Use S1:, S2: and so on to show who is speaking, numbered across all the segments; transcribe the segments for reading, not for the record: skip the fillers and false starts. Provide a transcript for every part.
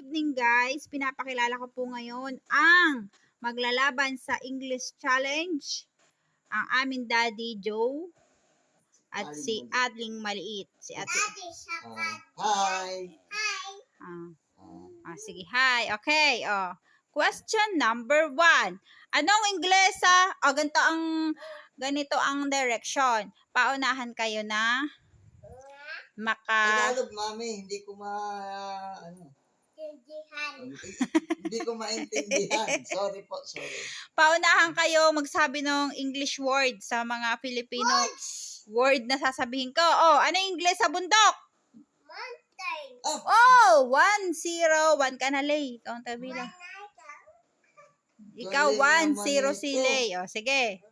S1: evening guys, pinapakilala ko po ngayon ang maglalaban sa English Challenge, ang aming Daddy Joe at si Adling Maliit. Si Ate.
S2: Hi!
S1: Sige, hi. Okay, question number 1. Anong Inglesa? Ganito ang direction. Paunahan kayo na
S2: Tagalog, mami. Hindi ko hindi ko maintindihan. Sorry po, sorry.
S1: Paunahan kayo magsabi ng English word sa mga Filipino word na sasabihin ko. Ano yung English sa bundok?
S2: Mountain.
S1: 1-0. 1 ka na late. Ang tabilang. Ikaw 1-0 si Lay. Sige.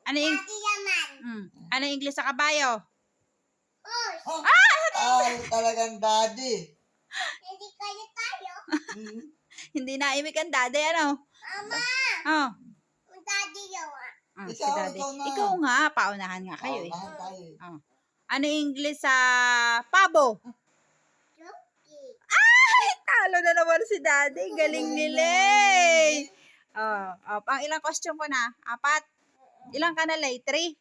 S1: Ano yung ano yung English sa kabayo?
S2: Talagang daddy.
S3: Hindi kayo tayo.
S1: Hindi na imik ang daddy, ano?
S3: Mama! Daddy yaw.
S1: Si daddy. Ikaw nga, paunahan nga kayo eh.
S2: Tayo.
S1: Ano yung English sa pabo? Talo na naman si daddy. Galing nila eh. Pang ilang question ko na? 4? Ilang ka na lay? 3?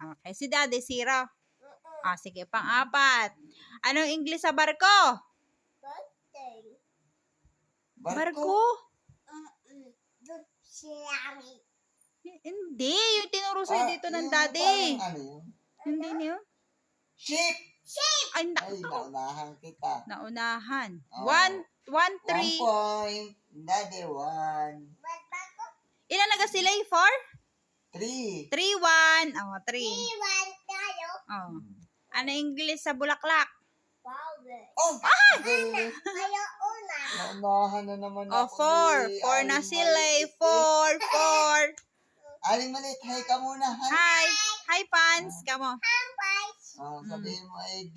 S1: Okay, si daddy 0. Sige, pang-4. Anong English sa barko? Barko? Hindi, yung tinuro sa'yo dito ng daddy. Hindi niyo?
S2: Ship!
S1: Ay,
S2: Ay, naunahan kita.
S1: Naunahan. 1-3.
S2: 1 point. Daddy, 1.
S1: Ilan na sila? 4?
S2: 3.
S1: 3-1. 3.
S3: Iwan tayo.
S1: Ano English sa bulaklak?
S3: Powder.
S2: Kayo
S3: una.
S2: Naunahan na naman ako.
S1: 4 na sila. 4.
S2: Aling Maliit, hi ka muna.
S1: Hi. Hi, fans. Kamo.
S2: Sabihin mo ay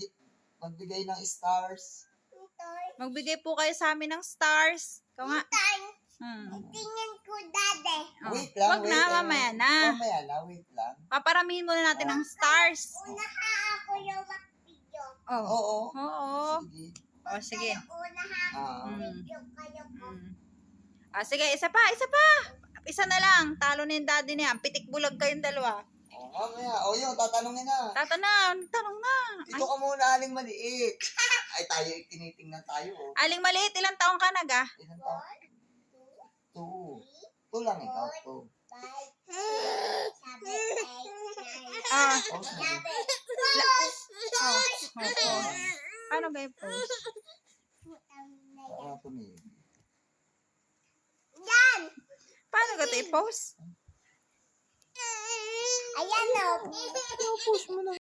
S2: magbigay ng stars.
S1: Magbigay po kayo sa amin ng stars. Ikaw nga.
S3: Tingin ko, daddy.
S2: Wait lang.
S1: Wag na, mamaya na.
S2: Mamaya na, wait lang.
S1: Paparamihin muna natin ng stars.
S3: Unaha ako yung mag-video.
S2: Oo.
S1: Oo.
S2: Sige.
S1: Sige.
S3: Unaha ako video kayo ko.
S1: Sige, isa pa. Isa na lang. Talo na yung daddy niya. Pitik bulag kayong dalawa.
S2: Mamaya. Yun, tatanungin na.
S1: Tanong na.
S2: Ito ka muna, Aling Maliit. Ay, tayo, tinitingnan tayo.
S1: Aling Maliit, ilang taong ka na ga?
S2: Ilan taon? 2. 2 lang ikaw, 2.
S1: Paano ba yung post?
S3: Yan!
S1: Paano ka ito i-post?
S3: Ayan o.
S1: Post mo na.